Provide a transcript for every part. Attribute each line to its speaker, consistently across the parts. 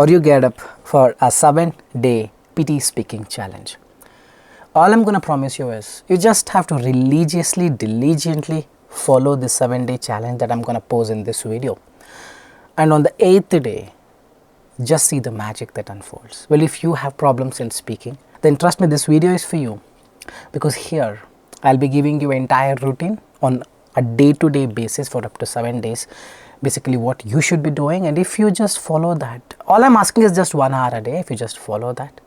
Speaker 1: or you get up for a 7-day PTE speaking challenge. All I'm going to promise you is you just have to religiously, diligently follow this 7-day challenge that I'm going to pose in this video. And on the 8th day, just see the magic that unfolds. Well, if you have problems in speaking, then trust me, this video is for you. Because here, I'll be giving you an entire routine on a day-to-day basis for up to 7 days. Basically what you should be doing, and if you just follow that, all I'm asking is just 1 hour a day. If you just follow that,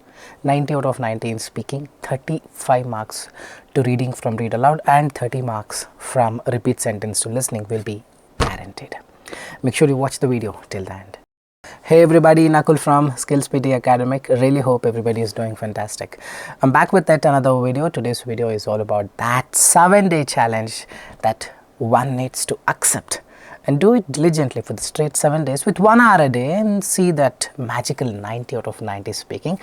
Speaker 1: 90 out of 90 in speaking, 35 marks to reading from read aloud, and 30 marks from repeat sentence to listening will be guaranteed. Make sure you watch the video till the end. Hey everybody, Nakul from Skills PT Academic. Really hope everybody is doing fantastic. I'm back with yet another video. Today's video is all about that 7-day challenge that one needs to accept and do it diligently for the straight 7 days with 1 hour a day and see that magical 90 out of 90 speaking,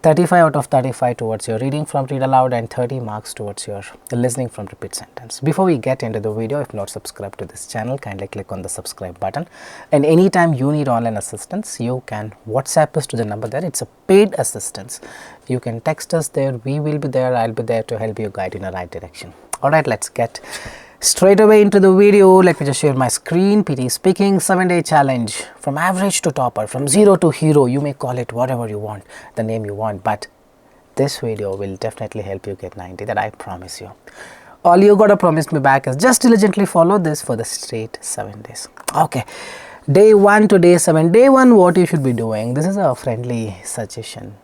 Speaker 1: 35 out of 35 towards your reading from read aloud, and 30 marks towards your listening from repeat sentence. Before we get into the video, if not subscribed to this channel, kindly click on the subscribe button. And anytime you need online assistance, you can WhatsApp us to the number there. It's a paid assistance. You can text us there. We will be there. I'll be there to help you guide in the right direction. Alright, let's get straight away into the video. Let me just share my screen. PTE speaking 7-day challenge, from average to topper, from zero to hero. You may call it whatever you want, the name you want, but this video will definitely help you get 90, that I promise you. All you gotta promise me back is just diligently follow this for the straight 7 days. Okay, day 1 to day 7. Day 1, what you should be doing. This is a friendly suggestion.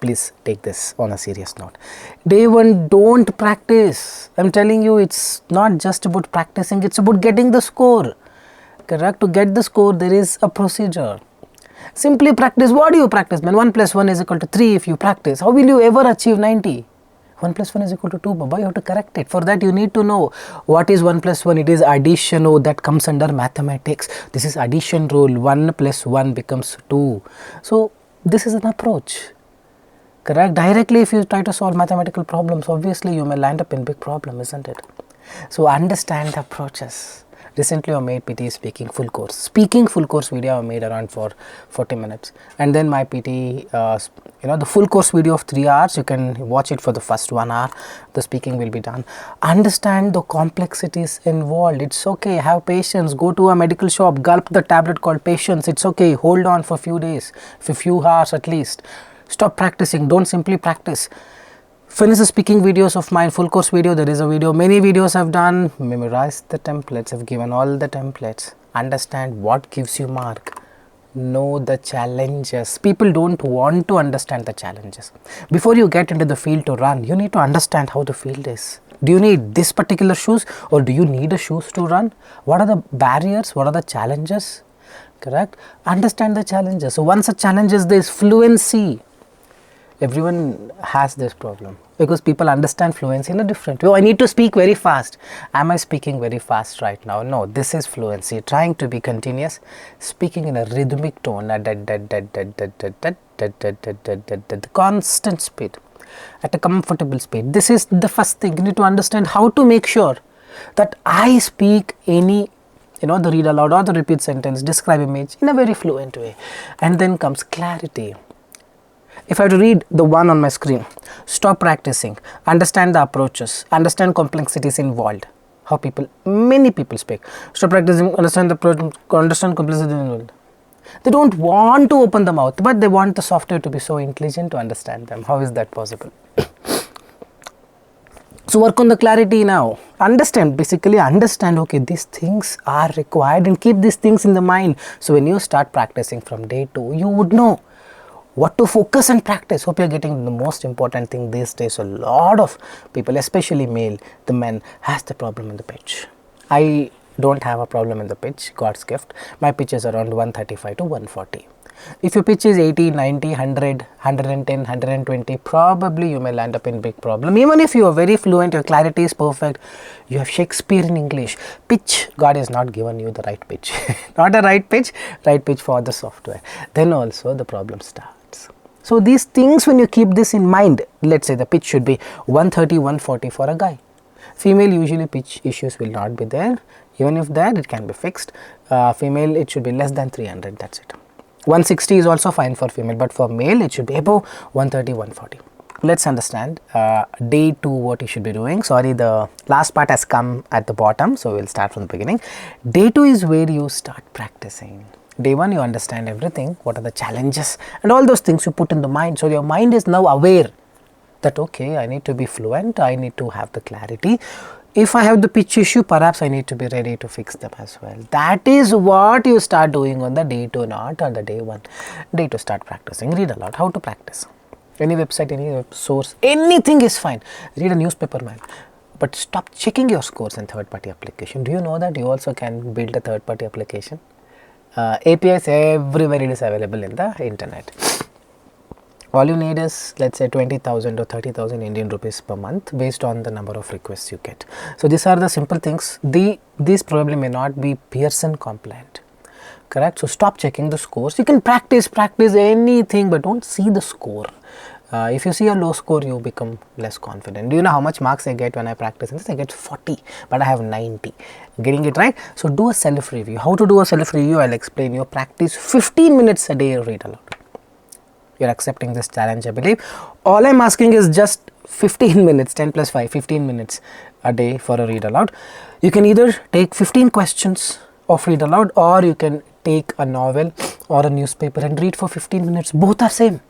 Speaker 1: Please take this on a serious note. Day 1, don't practice. I'm telling you, it's not just about practicing, it's about getting the score. Correct? To get the score, there is a procedure. Simply practice. What do you practice, man? 1 plus 1 is equal to 3 if you practice. How will you ever achieve 90? 1 plus 1 is equal to 2, Baba. You have to correct it. For that, you need to know what is 1 plus 1. It is addition. Oh, that comes under mathematics. This is addition rule. 1 plus 1 becomes 2. So, this is an approach. Correct? Directly, if you try to solve mathematical problems, obviously you may land up in big problem, isn't it? So understand the approaches. Recently I made PTE speaking full course video I made around for 40 minutes, and then my PTE the full course video of 3 hours. You can watch it for the first 1 hour. The speaking will be done. Understand the complexities involved. It's okay, have patience. Go to a medical shop, gulp the tablet called patience. It's okay, hold on for a few days, for a few hours at least. Stop practicing. Don't simply practice. Finish the speaking videos of mine, full course video. There is a video. Many videos I've done. Memorize the templates. I've given all the templates. Understand what gives you mark. Know the challenges. People don't want to understand the challenges. Before you get into the field to run, you need to understand how the field is. Do you need this particular shoes, or do you need a shoes to run? What are the barriers? What are the challenges? Correct? Understand the challenges. So once a challenge is this fluency. Everyone has this problem because people understand fluency in a different way. Oh, I need to speak very fast. Am I speaking very fast right now? No, this is fluency. Trying to be continuous, speaking in a rhythmic tone, at constant speed, at a comfortable speed. This is the first thing. You need to understand how to make sure that I speak any the read aloud or the repeat sentence, describe image in a very fluent way. And then comes clarity. If I have to read the one on my screen, stop practicing, understand the approaches, understand complexities involved, how many people speak. Stop practicing, understand complexity involved. They don't want to open the mouth, but they want the software to be so intelligent to understand them. How is that possible? So work on the clarity now. Basically understand, okay, these things are required, and keep these things in the mind. So when you start practicing from day 2, you would know what to focus and practice. Hope you're getting the most important thing these days. A lot of people, especially male, the men, has the problem in the pitch. I don't have a problem in the pitch, God's gift. My pitch is around 135 to 140. If your pitch is 80, 90, 100, 110, 120, probably you may land up in big problem. Even if you are very fluent, your clarity is perfect, you have Shakespeare in English. Pitch, God has not given you the right pitch. Not a right pitch for the software. Then also the problem starts. So these things, when you keep this in mind, let's say the pitch should be 130, 140 for a guy. Female, usually pitch issues will not be there. Even if that, it can be fixed. Female, it should be less than 300, that's it. 160 is also fine for female, but for male it should be above 130, 140. Let's understand day 2 what you should be doing. Sorry, the last part has come at the bottom, so we'll start from the beginning. Day 2 is where you start practicing. Day 1 you understand everything, what are the challenges and all those things you put in the mind. So your mind is now aware that okay, I need to be fluent, I need to have the clarity. If I have the pitch issue, perhaps I need to be ready to fix them as well. That is what you start doing on the day 2, not on the day 1. Day 2 start practicing. Read aloud. How to practice? Any website, any source, anything is fine. Read a newspaper, man. But stop checking your scores in third-party application. Do you know that you also can build a third-party application? APIs everywhere it is available in the internet. All you need is, let's say, 20,000 or 30,000 Indian rupees per month based on the number of requests you get. So these are the simple things. These probably may not be Pearson compliant, correct? So stop checking the scores. You can practice anything, but don't see the score. If you see a low score, you become less confident. Do you know how much marks I get when I practice in this? I get 40, but I have 90. Getting it right? So do a self-review. How to do a self-review? I'll explain you. Practice 15 minutes a day, read aloud. You're accepting this challenge, I believe. All I'm asking is just 15 minutes, 10 plus 5, 15 minutes a day for a read aloud. You can either take 15 questions of read aloud, or you can take a novel or a newspaper and read for 15 minutes. Both are same.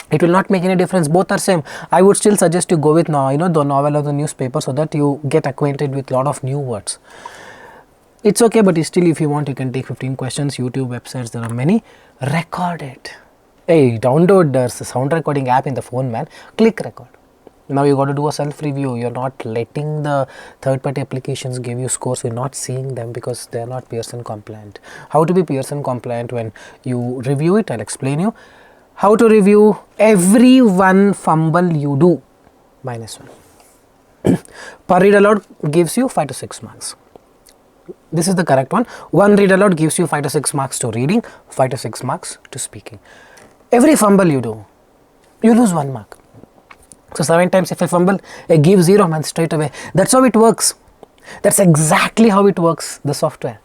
Speaker 1: It will not make any difference. Both are same. I would still suggest you go with the novel or the newspaper, so that you get acquainted with a lot of new words. It's okay, but still, if you want, you can take 15 questions. YouTube websites, there are many. Record it. Hey, download the sound recording app in the phone, man. Click record. Now you got to do a self-review. You're not letting the third-party applications give you scores. You're not seeing them because they're not Pearson compliant. How to be Pearson compliant? When you review it, I'll explain you. How to review every one fumble you do, -1. Per read aloud gives you 5 to 6 marks. This is the correct one. One read aloud gives you 5 to 6 marks to reading, 5 to 6 marks to speaking. Every fumble you do, you lose 1 mark. So 7 times if I fumble, I give 0, man, straight away. That's how it works. That's exactly how it works, the software.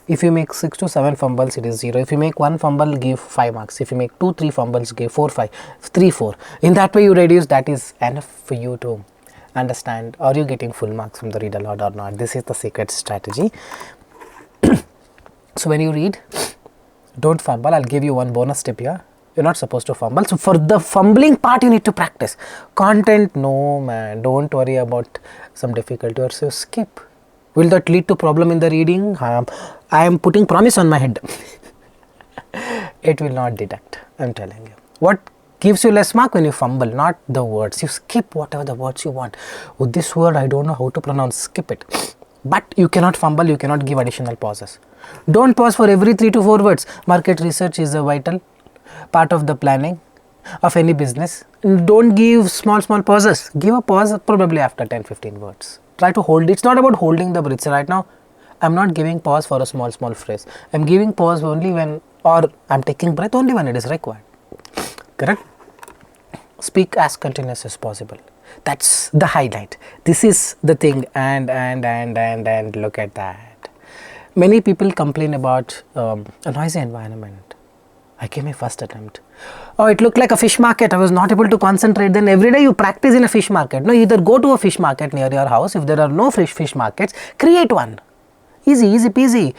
Speaker 1: If you make 6 to 7 fumbles, it is 0. If you make 1 fumble, give 5 marks. If you make 2, 3 fumbles, give 4, 5, 3, 4. In that way you reduce, that is enough for you to understand, are you getting full marks from the read aloud or not. This is the secret strategy. So when you read, don't fumble. I'll give you one bonus tip here. You're not supposed to fumble. So for the fumbling part, you need to practice. Content, no, man, don't worry about some difficulty or so skip. Will that lead to problem in the reading? I am putting promise on my head. It will not deduct, I'm telling you. What gives you less mark? When you fumble, not the words. You skip whatever the words you want. With this word, I don't know how to pronounce, skip it. But you cannot fumble, you cannot give additional pauses. Don't pause for every 3 to 4 words. Market research is a vital part of the planning of any business. Don't give small pauses. Give a pause probably after 10-15 words. Try to hold it. It's not about holding the breath. Right now, I'm not giving pause for a small phrase. I'm giving pause only when, or I'm taking breath only when it is required. Correct? Speak as continuous as possible. That's the highlight. This is the thing, and look at that. Many people complain about a noisy environment. I gave my first attempt. Oh, it looked like a fish market. I was not able to concentrate. Then every day you practice in a fish market. No, either go to a fish market near your house. If there are no fish markets, create one. Easy peasy.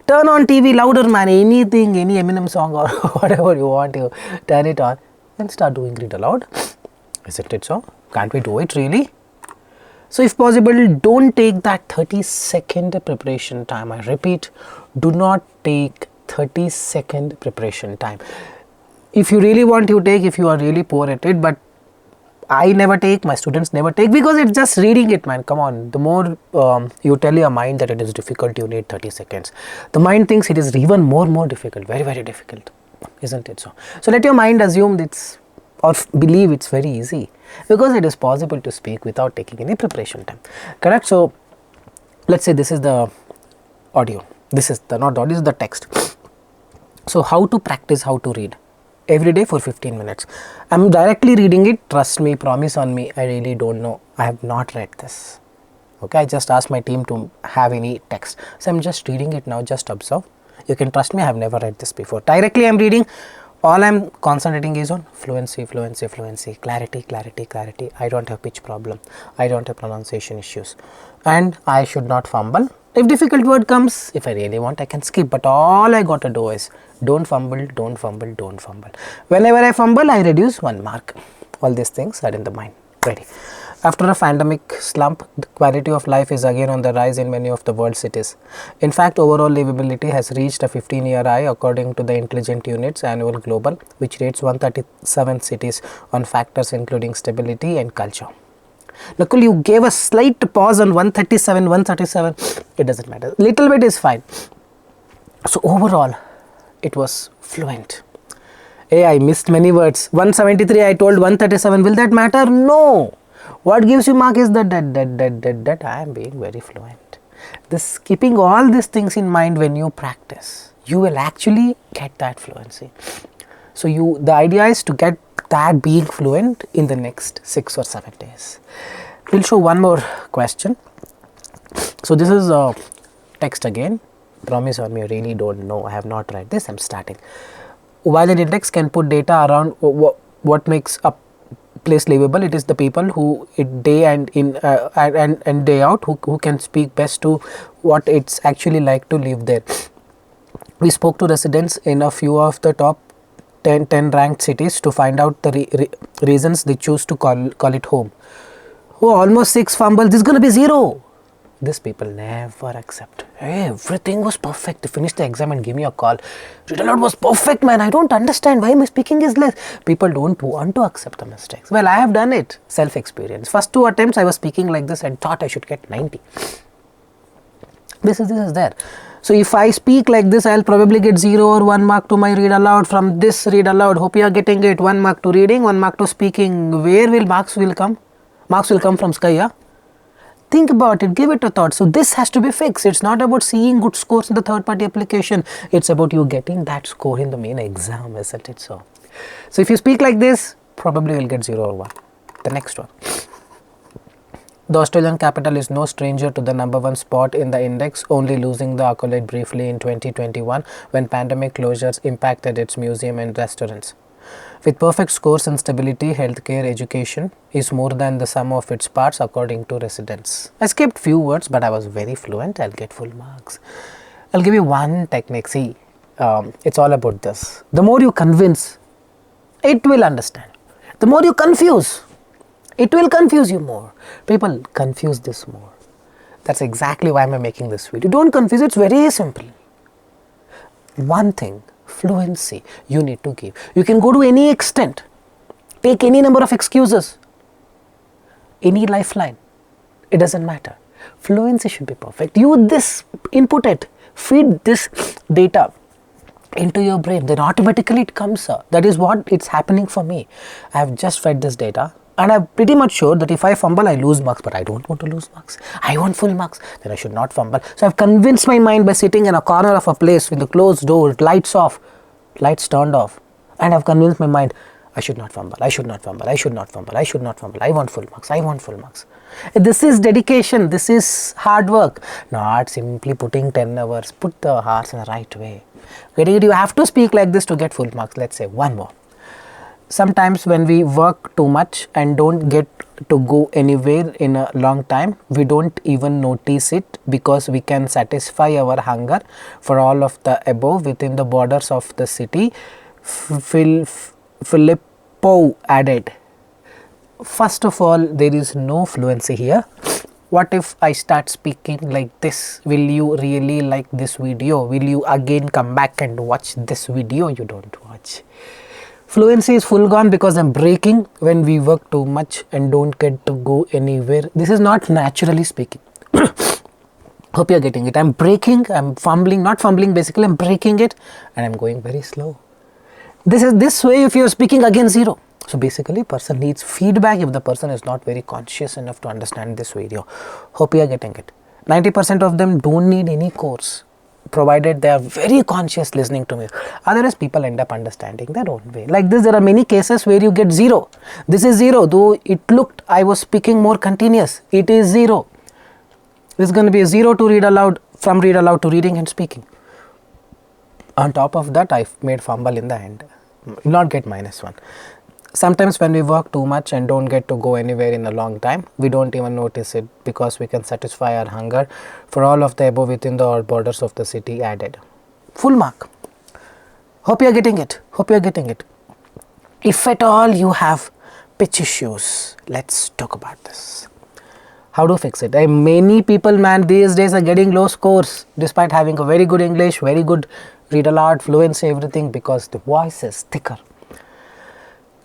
Speaker 1: Turn on TV louder, man. Anything, any Eminem song or whatever you want, you turn it on and start doing read aloud. Isn't it so? Can't we do it really? So if possible, don't take that 30-second preparation time. I repeat, do not take 30-second preparation time. If you really want, you take, if you are really poor at it, but I never take, my students never take, because it's just reading it, man. Come on, the more you tell your mind that it is difficult, you need 30 seconds. The mind thinks it is even more difficult, very difficult, isn't it so? So let your mind assume it's, or believe it's very easy, because it is possible to speak without taking any preparation time. Correct? So let's say this is the audio. This is the, not audio, this is the text. So how to practice, how to read? Every day for 15 minutes. I'm directly reading it. Trust me, promise on me. I really don't know. I have not read this. Okay, I just asked my team to have any text. So I'm just reading it now. Just observe. You can trust me, I have never read this before. Directly I'm reading, all I'm concentrating is on fluency, fluency, fluency, clarity, clarity, clarity. I don't have pitch problem, I don't have pronunciation issues, and I should not fumble. If difficult word comes, if I really want, I can skip, but all I got to do is don't fumble, don't fumble, don't fumble. Whenever I fumble, I reduce 1 mark. All these things are in the mind. Ready. After a pandemic slump, the quality of life is again on the rise in many of the world cities. In fact, overall livability has reached a 15-year high according to the Intelligent Unit's annual global, which rates 137 cities on factors including stability and culture. Nakul, you gave a slight pause on 137, 137. It doesn't matter. Little bit is fine. So overall, it was fluent. Hey, I missed many words. 173, I told 137. Will that matter? No. What gives you mark is that I am being very fluent. This keeping all these things in mind when you practice, you will actually get that fluency. So the idea is to get that being fluent in the next 6 or 7 days. We'll show one more question. So this is a text again. Promise on me, you really don't know. I have not read this. I'm starting. While an index can put data around what makes a place livable, it is the people who day and in and day out who can speak best to what it's actually like to live there. We spoke to residents in a few of the top 10 ranked cities to find out the reasons they choose to call it home. Oh, almost 6 fumbles. This is going to be 0. This people never accept. Hey, everything was perfect. They finished the exam and give me a call. Retell was perfect, man. I don't understand why my speaking is less. People don't want to accept the mistakes. Well, I have done it. Self-experience. First 2 attempts, I was speaking like this and thought I should get 90. This is there. So if I speak like this, I'll probably get 0 or 1 mark to my read aloud. From this read aloud, hope you are getting it. 1 mark to reading, 1 mark to speaking. Where will marks will come? Marks will come from sky, yeah? Think about it, give it a thought. So this has to be fixed. It's not about seeing good scores in the third party application. It's about you getting that score in the main exam, isn't it so? So if you speak like this, probably you'll get 0 or 1. The next one. The Australian capital is no stranger to the #1 spot in the index, only losing the accolade briefly in 2021 when pandemic closures impacted its museum and restaurants. With perfect scores in stability, healthcare, education is more than the sum of its parts according to residents. I skipped few words, but I was very fluent. I'll get full marks. I'll give you one technique. See, it's all about this. The more you convince, it will understand. The more you confuse, it will confuse you more. People confuse this more. That's exactly why I'm making this video. Don't confuse, it's very simple. One thing. Fluency you need to give. You can go to any extent, take any number of excuses, any lifeline, it doesn't matter. Fluency should be perfect. You this input it, feed this data into your brain, then automatically it comes. That is what it's happening for me. I have just fed this data and I'm pretty much sure that if I fumble, I lose marks, but I don't want to lose marks. I want full marks, then I should not fumble. So I've convinced my mind by sitting in a corner of a place with the closed door, lights off, lights turned off, and I've convinced my mind, I should not fumble, I should not fumble, I should not fumble, I should not fumble, I want full marks, I want full marks. This is dedication, this is hard work, not simply putting 10 hours, put the hours in the right way. You have to speak like this to get full marks. Let's say one more. Sometimes when we work too much and don't get to go anywhere in a long time, we don't even notice it because we can satisfy our hunger for all of the above within the borders of the city. Filippo added. First of all, there is no fluency here. What if I start speaking like this? Will you really like this video? Will you again come back and watch this video? You don't watch. Fluency is full gone because I'm breaking when we work too much and don't get to go anywhere. This is not naturally speaking. Hope you're getting it. I'm breaking, I'm fumbling, not fumbling basically, I'm breaking it and I'm going very slow. This way if you're speaking again 0. So basically person needs feedback if the person is not very conscious enough to understand this video. Hope you are getting it. 90% of them don't need any course, provided they are very conscious listening to me. Otherwise people end up understanding their own way. Like this, there are many cases where you get 0. This is 0, though it looked I was speaking more continuous. It is 0. This is going to be a 0 to read aloud, from read aloud to reading and speaking. On top of that, I made fumble in the end. Not get -1. Sometimes when we work too much and don't get to go anywhere in a long time, we don't even notice it because we can satisfy our hunger for all of the above within the borders of the city added. Full mark. Hope you are getting it. Hope you are getting it. If at all you have pitch issues, let's talk about this. How to fix it? Many people, man, these days are getting low scores despite having a very good English, very good read aloud, fluency, everything, because the voice is thicker.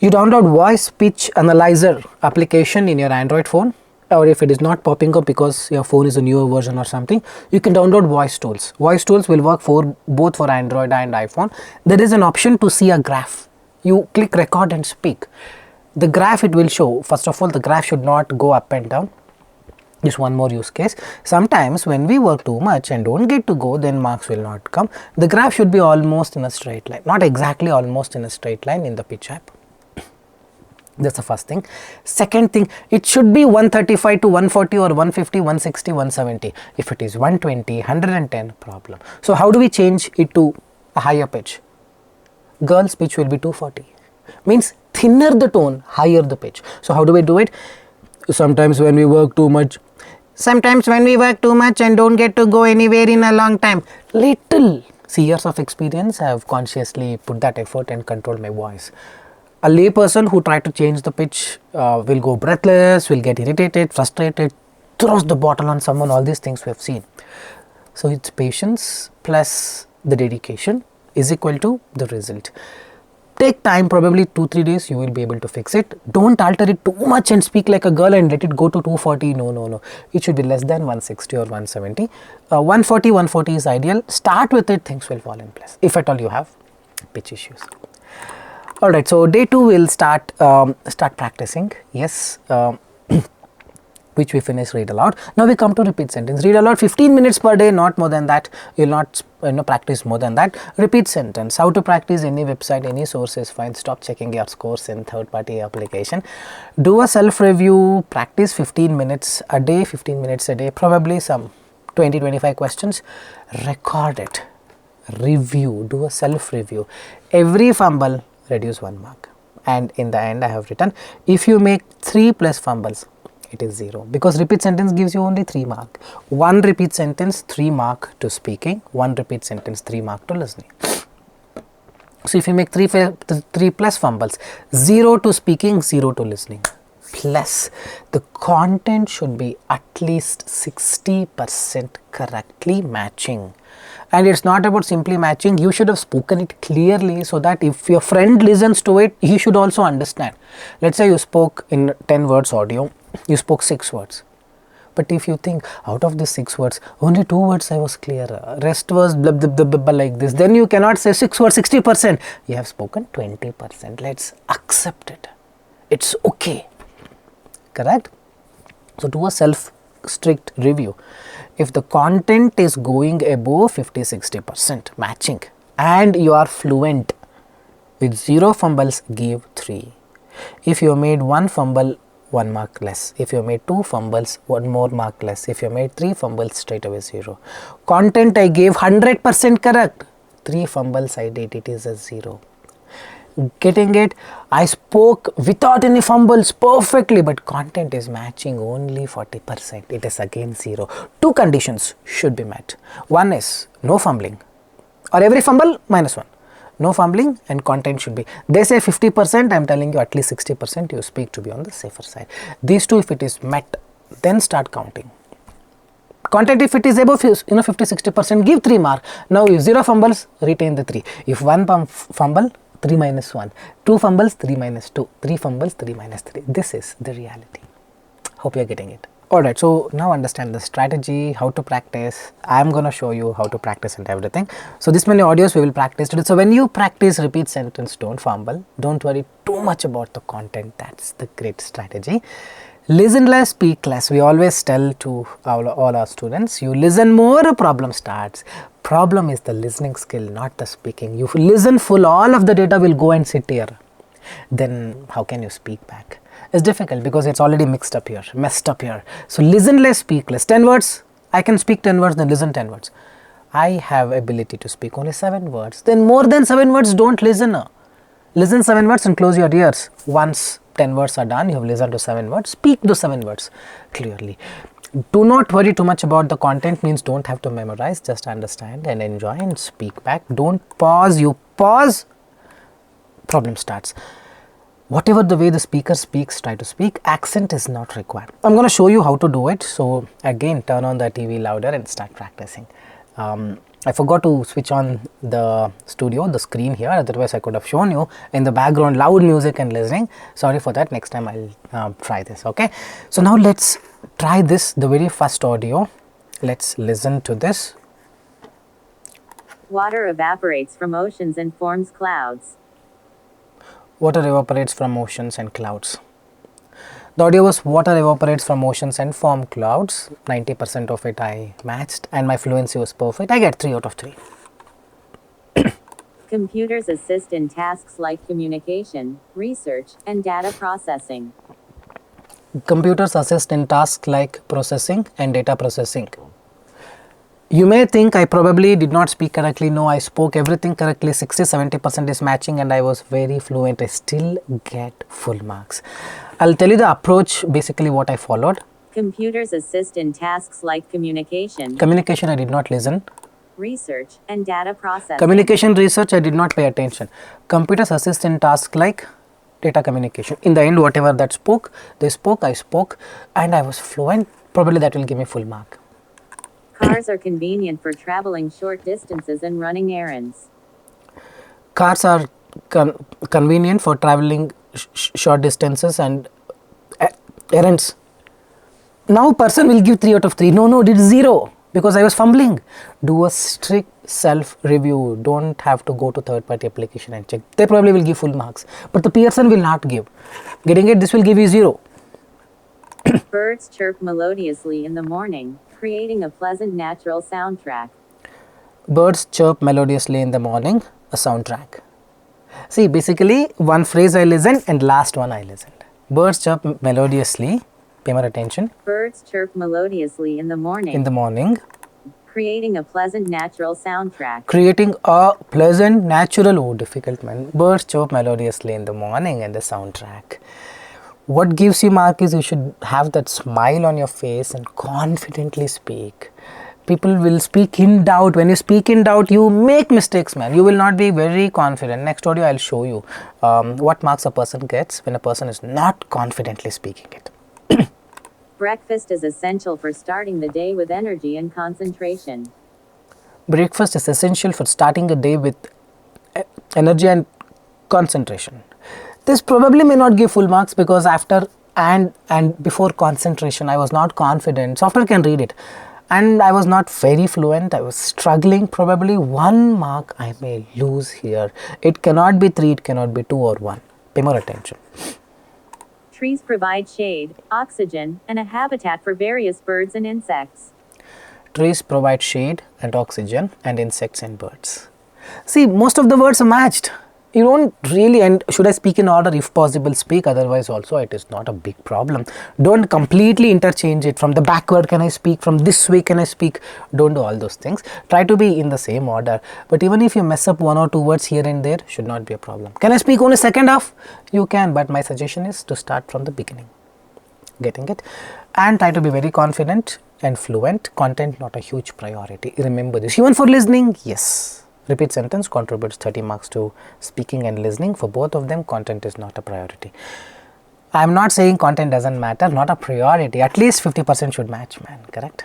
Speaker 1: You download voice pitch analyzer application in your Android phone, or if it is not popping up because your phone is a newer version or something, you can download voice tools. Voice tools will work for both for Android and iPhone. There is an option to see a graph. You click record and speak. The graph it will show. First of all, the graph should not go up and down. Just one more use case. Sometimes when we work too much and don't get to go, then marks will not come. The graph should be almost in a straight line, not exactly almost in a straight line in the pitch app. That's the first thing. Second thing, it should be 135 to 140 or 150, 160, 170. If it is 120, 110, problem. So how do we change it to a higher pitch? Girl's pitch will be 240. Means thinner the tone, higher the pitch. So how do we do it? Sometimes when we work too much and don't get to go anywhere in a long time, little years of experience, I have consciously put that effort and controlled my voice. A lay person who try to change the pitch will go breathless, will get irritated, frustrated, throws the bottle on someone, all these things we have seen. So it's patience plus the dedication is equal to the result. Take time, probably 2-3 days, you will be able to fix it. Don't alter it too much and speak like a girl and let it go to 240. No. It should be less than 160 or 170. 140 is ideal. Start with it, things will fall in place. If at all you have pitch issues. Alright, so day 2 will start practicing. Yes. Which we finished read aloud. Now we come to repeat sentence. Read aloud 15 minutes per day, not more than that. You will not practice more than that. Repeat sentence. How to practice? Any website, any source is fine. Stop checking your scores in third-party application. Do a self-review. Practice 15 minutes a day. 15 minutes a day. Probably some 20-25 questions. Record it. Review. Do a self-review. Every fumble, reduce 1 mark. And in the end, I have written, if you make 3 plus fumbles, it is 0, because repeat sentence gives you only 3 mark. 1 repeat sentence, 3 mark to speaking, 1 repeat sentence, 3 mark to listening. So if you make 3 plus fumbles, 0 to speaking, 0 to listening. Plus the content should be at least 60% correctly matching. And it's not about simply matching, you should have spoken it clearly so that if your friend listens to it, he should also understand. Let's say you spoke in 10 words audio, you spoke 6 words. But if you think out of the 6 words, only 2 words I was clear, rest was blah, blah, blah, blah, blah, like this, then you cannot say 6 words 60%. You have spoken 20%. Let's accept it. It's okay. Correct? So do a strict review. If the content is going above 50-60% matching and you are fluent with 0 fumbles, give 3. If you made 1 fumble, 1 mark less. If you made 2 fumbles, 1 more mark less. If you made 3 fumbles, straight away 0. Content I gave 100% correct. 3 fumbles I did, it is a 0. Getting it? I spoke without any fumbles perfectly, but content is matching only 40%. It is again 0. 2 conditions should be met. One is no fumbling, or every fumble -1. No fumbling and content should be. They say 50%, I am telling you at least 60% you speak to be on the safer side. These two, if it is met, then start counting. Content, if it is above 50-60%, give 3 mark. Now if 0 fumbles, retain the 3. If 1 fumble, 3 minus 1, 2 fumbles, 3 minus 2, 3 fumbles, 3 minus 3. This is the reality. Hope you are getting it. Alright, so now understand the strategy, how to practice. I am going to show you how to practice and everything. So this many audios we will practice today. So when you practice repeat sentence, don't fumble. Don't worry too much about the content. That's the great strategy. Listen less, speak less. We always tell to all our students, you listen more, a problem starts. Problem is the listening skill, not the speaking. You listen full, all of the data will go and sit here. Then how can you speak back? It's difficult because it's already messed up here. So listen less, speak less. 10 words, I can speak 10 words, then listen 10 words. I have ability to speak only 7 words. Then more than 7 words, don't listen. Listen 7 words and close your ears. Once 10 words are done, you have listened to 7 words, speak those 7 words clearly. Do not worry too much about the content, means don't have to memorize, just understand and enjoy and speak back. Don't pause. You pause, problem starts. Whatever the way the speaker speaks, try to speak. Accent is not required. I'm going to show you how to do it. So again, turn on the TV louder and start practicing. I forgot to switch on the studio, the screen here, otherwise I could have shown you in the background loud music and listening. Sorry for that, next time I'll try this, okay. So now let's try this, the very first audio. Let's listen to this.
Speaker 2: Water evaporates from oceans and forms clouds.
Speaker 1: Water evaporates from oceans and clouds. The audio was water evaporates from oceans and form clouds. 90% of it I matched and my fluency was perfect. I get 3 out of 3.
Speaker 2: Computers assist in tasks like communication, research, and data processing.
Speaker 1: Computers assist in tasks like processing and data processing. You may think I probably did not speak correctly. No, I spoke everything correctly. 60-70% is matching and I was very fluent. I still get full marks. I'll tell you the approach, basically what I followed.
Speaker 2: Computers assist in tasks like communication.
Speaker 1: Communication, I did not listen.
Speaker 2: Research and data processing.
Speaker 1: Communication research, I did not pay attention. Computers assist in tasks like data communication. In the end, whatever that spoke, they spoke, I spoke, and I was fluent. Probably that will give me full mark.
Speaker 2: Cars are convenient for traveling short distances and running errands.
Speaker 1: Cars are convenient for traveling short distances and errands. Now person will give 3 out of 3. No, did 0 because I was fumbling. Do a strict self-review. Don't have to go to third-party application and check. They probably will give full marks, but the Pearson will not give. Getting it, this will give you 0.
Speaker 2: Birds chirp melodiously in the morning, creating a pleasant natural soundtrack.
Speaker 1: Birds chirp melodiously in the morning, a soundtrack. See, basically one phrase I listened and last one I listened. Birds chirp melodiously, pay more attention.
Speaker 2: Birds chirp melodiously in the morning.
Speaker 1: In the morning.
Speaker 2: Creating a pleasant natural soundtrack.
Speaker 1: Creating a pleasant natural, difficult man. Birds chirp melodiously in the morning and the soundtrack. What gives you mark is you should have that smile on your face and confidently speak. People will speak in doubt. When you speak in doubt, you make mistakes, man. You will not be very confident. Next audio, I'll show you what marks a person gets when a person is not confidently speaking it.
Speaker 2: Breakfast is essential for starting the day with energy and concentration.
Speaker 1: Breakfast is essential for starting a day with energy and concentration. This probably may not give full marks because after and before concentration, I was not confident. Software can read it. And I was not very fluent. I was struggling. Probably 1 mark I may lose here. It cannot be 3, it cannot be 2 or 1. Pay more attention.
Speaker 2: Trees provide shade, oxygen, and a habitat for various birds and insects.
Speaker 1: Trees provide shade and oxygen and insects and birds. See, most of the words are matched. You don't really, and should I speak in order? If possible, speak. Otherwise also it is not a big problem. Don't completely interchange it. From the backward can I speak, from this way can I speak. Don't do all those things. Try to be in the same order. But even if you mess up 1 or 2 words here and there, should not be a problem. Can I speak only second half? You can, but my suggestion is to start from the beginning. Getting it? And try to be very confident and fluent. Content not a huge priority. Remember this. Even for listening, yes. Repeat sentence contributes 30 marks to speaking and listening. For both of them, content is not a priority. I am not saying content doesn't matter, not a priority. At least 50% should match, man. Correct?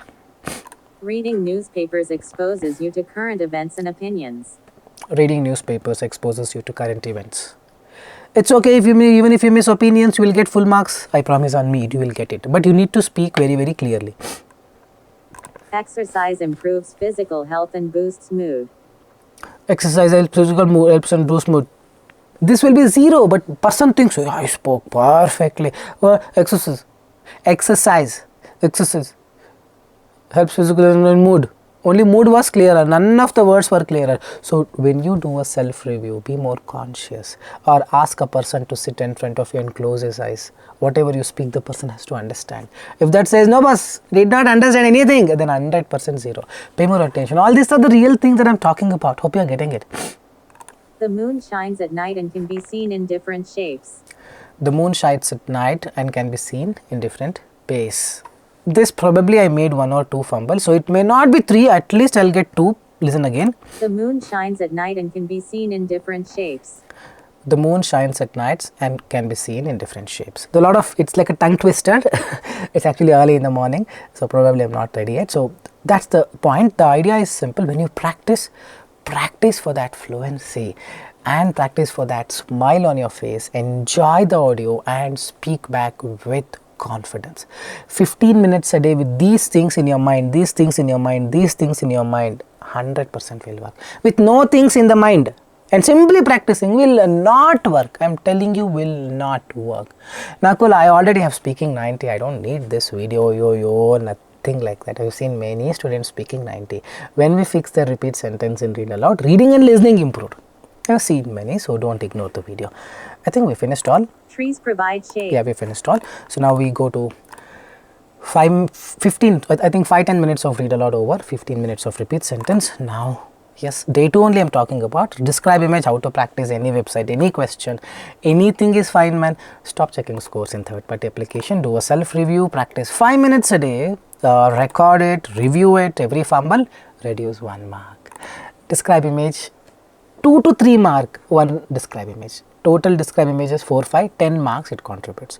Speaker 2: Reading newspapers exposes you to current events and opinions.
Speaker 1: Reading newspapers exposes you to current events. It's okay if you even if you miss opinions, you will get full marks. I promise on me, you will get it. But you need to speak very, very clearly.
Speaker 2: Exercise improves physical health and boosts mood.
Speaker 1: Exercise helps physical mood, helps and boosts mood. This will be 0, but person thinks, oh, I spoke perfectly. Well, exercise helps physical and mood. Only mood was clearer, none of the words were clearer. So when you do a self-review, be more conscious, or ask a person to sit in front of you and close his eyes. Whatever you speak, the person has to understand. If that says, no boss, did not understand anything, then 100% zero. Pay more attention. All these are the real things that I'm talking about. Hope you are getting it.
Speaker 2: The moon shines at night and can be seen in different shapes.
Speaker 1: The moon shines at night and can be seen in different ways. This probably I made 1 or 2 fumbles, so it may not be 3, at least I'll get 2. Listen again.
Speaker 2: The moon shines at night and can be seen in different shapes.
Speaker 1: The moon shines at nights and can be seen in different shapes. A lot of, it's like a tongue twister. It's actually early in the morning, so probably I'm not ready yet. So that's the point. The idea is simple. When you practice for that fluency and practice for that smile on your face, enjoy the audio and speak back with confidence. 15 minutes a day with these things in your mind, these things in your mind, these things in your mind, 100% will work. With no things in the mind and simply practicing will not work. I'm telling you, will not work. Nakul, I already have speaking 90. I don't need this video, nothing like that. I've seen many students speaking 90. When we fix the repeat sentence in read aloud, reading and listening improved. I've seen many, so don't ignore the video. I think we finished all.
Speaker 2: Trees provide shade.
Speaker 1: Yeah, we finished all. So now we go to 5-10 minutes of read aloud over, 15 minutes of repeat sentence. Now, yes, day 2 only I'm talking about. Describe image, how to practice, any website, any question, anything is fine, man. Stop checking scores in third party application. Do a self review, practice 5 minutes a day, record it, review it, every fumble, reduce 1 mark. Describe image, 2 to 3 mark, 1 describe image. Total describe images 4, 5, 10 marks it contributes.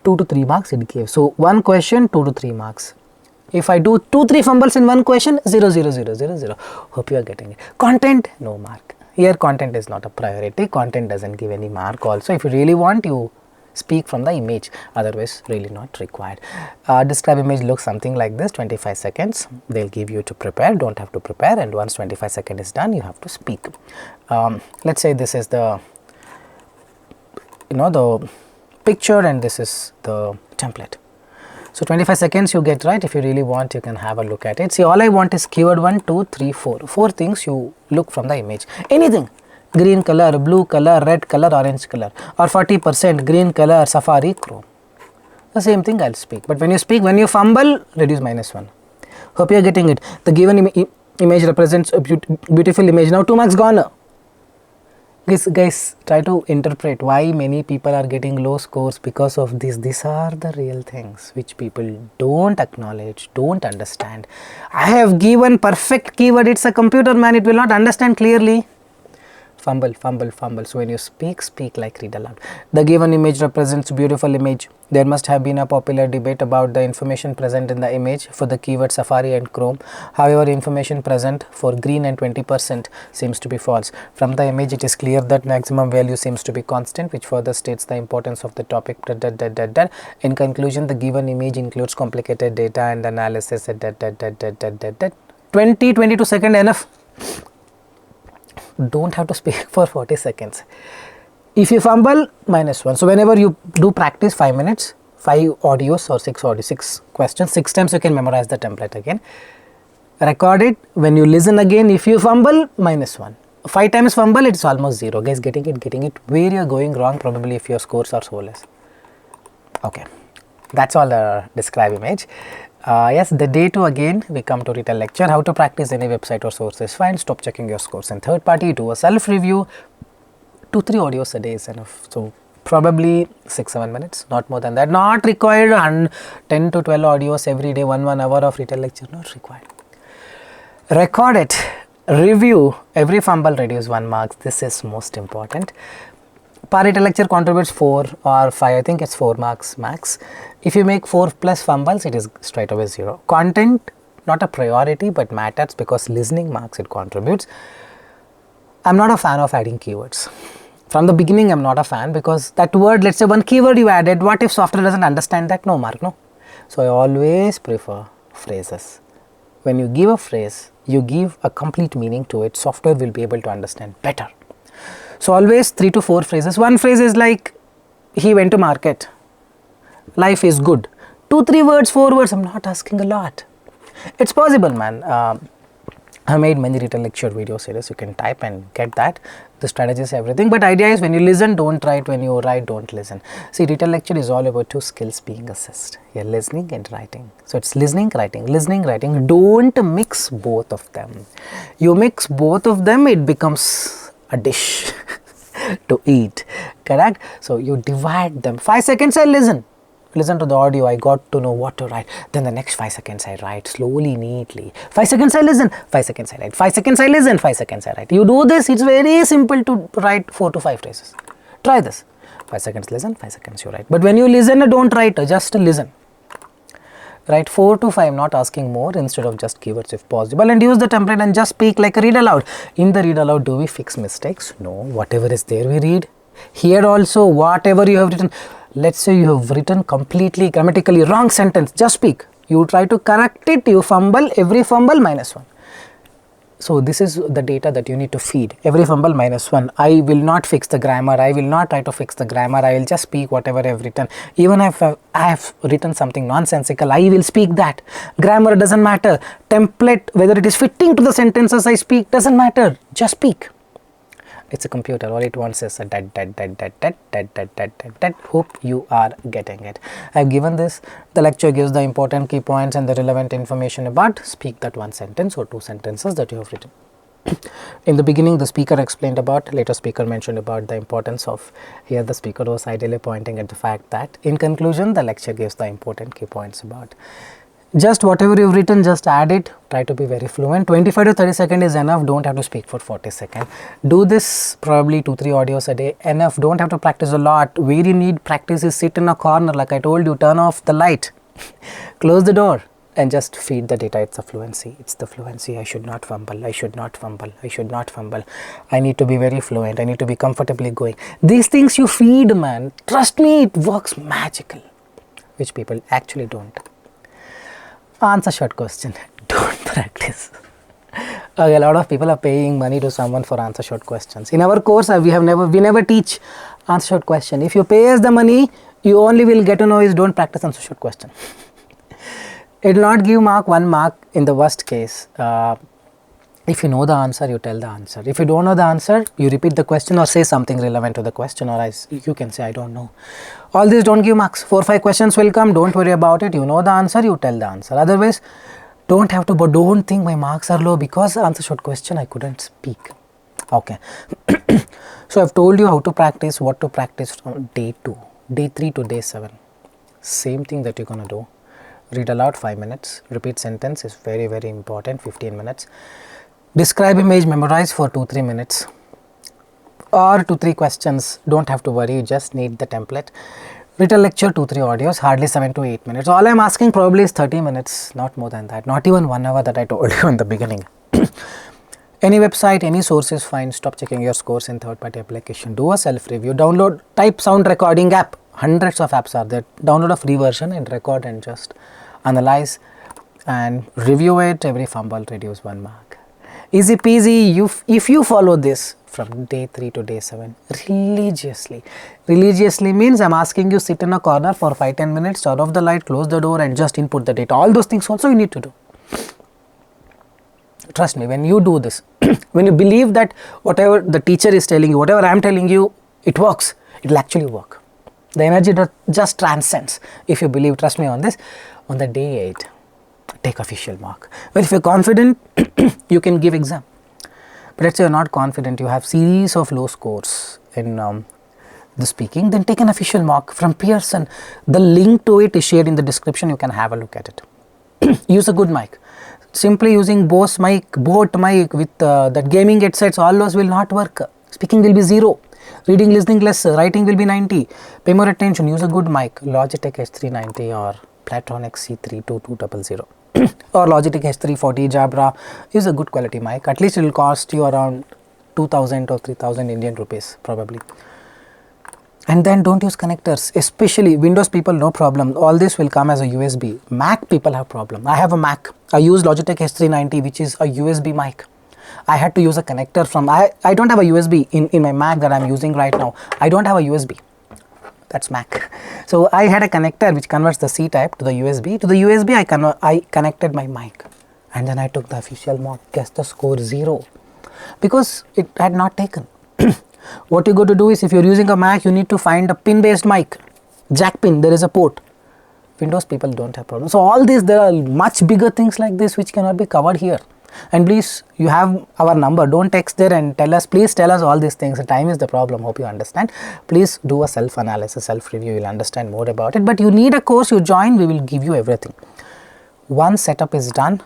Speaker 1: 2 to 3 marks it gives. So 1 question, 2 to 3 marks. If I do 2-3 fumbles in 1 question, 0, 0, 0, 0, 0. Hope you are getting it. Content, no mark. Here content is not a priority. Content doesn't give any mark also. If you really want, you speak from the image, otherwise really not required. Describe image looks something like this, 25 seconds. They'll give you to prepare, don't have to prepare, and once 25 seconds is done, you have to speak. Let's say this is the the picture and this is the template. So 25 seconds you get right. If you really want, you can have a look at it. See, all I want is keyword 1, 2, 3, 4. 4 things you look from the image. Anything. Green color, blue color, red color, orange color, or 40% green color, Safari, Chrome. The same thing I'll speak. But when you speak, when you fumble, reduce -1. Hope you are getting it. The given image represents a beautiful image. Now 2 marks gone. Guys, try to interpret why many people are getting low scores because of this. These are the real things which people don't acknowledge, don't understand. I have given perfect keyword. It's a computer, man. It will not understand clearly. Fumble, fumble, fumble. So when you speak, speak like read aloud. The given image represents beautiful image. There must have been a popular debate about the information present in the image for the keyword Safari and Chrome. However, information present for green and 20% seems to be false. From the image, it is clear that maximum value seems to be constant, which further states the importance of the topic. In conclusion, the given image includes complicated data and analysis. 22 seconds enough. Don't have to speak for 40 seconds. If you fumble, -1. So whenever you do practice 5 minutes, 5 audios or 6 questions, 6 times you can memorize the template again. Record it. When you listen again, if you fumble, -1. 5 times fumble, it's almost 0. Guys, getting it. Where you're going wrong, probably if your scores are so less. Okay, that's all the describe image. Yes, the day 2 again, we come to Retell lecture. How to practice any website or source is fine. Stop checking your scores in third party. Do a self review. 2-3 audios a day is enough. So probably 6-7 minutes, not more than that. Not required. And 10 to 12 audios every day, 1 hour of Retell lecture, not required. Record it. Review. Every fumble reduce 1 mark. This is most important. Per Retell lecture contributes 4 or 5. I think it's 4 marks max. If you make 4 plus fumbles, it is straight away 0. Content, not a priority, but matters because listening marks it contributes. I'm not a fan of adding keywords. From the beginning, I'm not a fan because that word, let's say one keyword you added, what if software doesn't understand that? No mark, no. So I always prefer phrases. When you give a phrase, you give a complete meaning to it, software will be able to understand better. So always 3 to 4 phrases. One phrase is like, he went to market. Life is good. 2-3 words, 4 words, I'm not asking a lot. It's possible, man. I made many Retell lecture video series. You can type and get that. The strategies, everything. But idea is when you listen, don't write. When you write, don't listen. See, Retell lecture is all about two skills being assessed. You're listening and writing. So it's listening, writing, listening, writing. Don't mix both of them. You mix both of them, it becomes a dish to eat. Correct? So you divide them. 5 seconds I listen to the audio, I got to know what to write. Then the next 5 seconds I write slowly, neatly. 5 seconds I listen, 5 seconds I write, 5 seconds I listen, 5 seconds I write. You do this, it's very simple to write 4 to 5 phrases. Try this. 5 seconds listen, 5 seconds you write. But when you listen, don't write, just listen. Write 4 to 5, not asking more, instead of just keywords if possible, and use the template and just speak like a read aloud. In the read aloud, do we fix mistakes? No, whatever is there we read. Here also, whatever you have written, let's say you have written completely grammatically wrong sentence, just speak. You try to correct it, you fumble, every fumble -1. So this is the data that you need to feed. Every fumble -1. I will not fix the grammar, I will not try to fix the grammar, I will just speak whatever I have written. Even if I have written something nonsensical, I will speak that. Grammar doesn't matter. Template, whether it is fitting to the sentences I speak, doesn't matter. Just speak. It's a computer, all it wants is a that. Hope you are getting it. I've given this. The lecture gives the important key points and the relevant information about. Speak that one sentence or two sentences that you have written. In the beginning, the speaker explained about, later speaker mentioned about the importance of, here the speaker was ideally pointing at the fact that, in conclusion, the lecture gives the important key points about. Just whatever you've written, just add it. Try to be very fluent. 25 to 30 seconds is enough. Don't have to speak for 40 seconds. Do this probably 2-3 audios a day. Enough. Don't have to practice a lot. Where you need practice is sit in a corner. Like I told you, turn off the light. Close the door and just feed the data. It's a fluency. It's the fluency. I should not fumble. I should not fumble. I should not fumble. I need to be very fluent. I need to be comfortably going. These things you feed, man. Trust me, it works magical. Which people actually don't. Answer short question. Don't practice. Okay, a lot of people are paying money to someone for answer short questions. In our course, we never teach answer short question. If you pay us the money, you only will get to know is don't practice answer short question. It will not give 1 mark in the worst case. If you know the answer, you tell the answer. If you don't know the answer, you repeat the question or say something relevant to the question, or you can say I don't know. All these don't give marks. 4-5 questions will come, don't worry about it. You know the answer, you tell the answer. Otherwise, don't have to, but don't think my marks are low because answer short question I couldn't speak. Okay. So I've told you how to practice, what to practice from day 2, day 3 to day 7. Same thing that you're going to do. Read aloud 5 minutes. Repeat sentence is very, very important, 15 minutes. Describe image, memorize for 2-3 minutes. Or 2-3 questions, don't have to worry, you just need the template. Retell lecture 2-3 audios, hardly 7 to 8 minutes. All I'm asking probably is 30 minutes, not more than that, not even 1 hour that I told you in the beginning. Any website, any source is fine. Stop checking your scores in third-party application. Do a self-review, download, type sound recording app. Hundreds of apps are there. Download a free version and record and just analyze and review it. Every fumble reduce 1 mark. Easy peasy. If you follow this from day 3 to day 7 religiously means I'm asking you sit in a corner for 5-10 minutes, turn off the light, close the door and just input the data. All those things also you need to do. Trust me, when you do this, when you believe that whatever the teacher is telling you, whatever I am telling you, it works, it will actually work. The energy just transcends. If you believe, trust me on this, on the day 8, take official mark. Well, if you're confident, you can give exam. But let's say you're not confident, you have series of low scores in the speaking, then take an official mark from Pearson. The link to it is shared in the description, you can have a look at it. Use a good mic. Simply using Bose mic, Boat mic with that gaming headsets, all those will not work. Speaking will be 0. Reading, listening less, writing will be 90. Pay more attention, use a good mic, Logitech H390 or Platonic C32200 or Logitech H340 Jabra. Use a good quality mic. At least it will cost you around 2000 or 3000 Indian rupees probably. And then don't use connectors, especially Windows people, no problem. All this will come as a USB. Mac people have problem. I have a Mac. I use Logitech H390, which is a USB mic. I had to use a connector from, I don't have a USB in my Mac that I'm using right now. I don't have a USB. That's Mac. So I had a connector which converts the C type to the USB. To the USB I connected my mic. And then I took the official mock. Guess the score 0 because it had not taken. What you got to do is, if you're using a Mac, you need to find a pin based mic, jack pin, there is a port. Windows people don't have problems. So all this, there are much bigger things like this which cannot be covered here. And please, you have our number, don't text there and tell us, please tell us all these things. The time is the problem, hope you understand. Please do a self analysis, self review, you'll understand more about it. But you need a course, you join, we will give you everything. Once setup is done,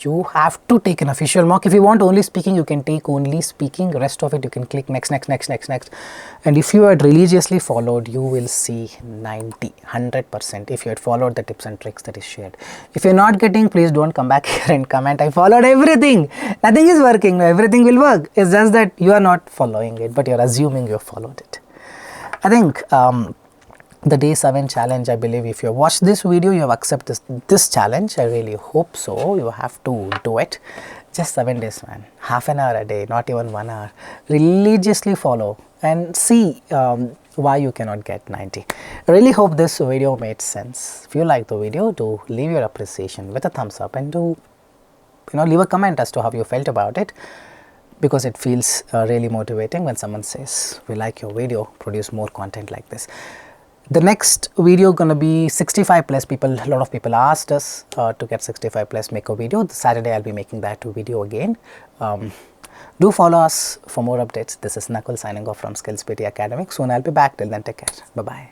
Speaker 1: you have to take an official mock. If you want only speaking, you can take only speaking. Rest of it you can click next. And if you had religiously followed, you will see 100% if you had followed the tips and tricks that is shared. If you're not getting, please don't come back here and comment, I followed everything. Nothing is working. No, everything will work. It's just that you are not following it, but you're assuming you followed it. I think the day 7 challenge, I believe if you have watched this video, you have accepted this challenge. I really hope so. You have to do it. Just 7 days, man. Half an hour a day, not even 1 hour. Religiously follow and see why you cannot get 90. I really hope this video made sense. If you like the video, do leave your appreciation with a thumbs up and do leave a comment as to how you felt about it, because it feels really motivating when someone says, we like your video, produce more content like this. The next video gonna be 65 plus people. A lot of people asked us to get 65 plus, make a video. This Saturday I'll be making that video again. Do follow us for more updates. This is Nakul signing off from Skills PT Academic. Soon I'll be back. Till then, take care. Bye bye.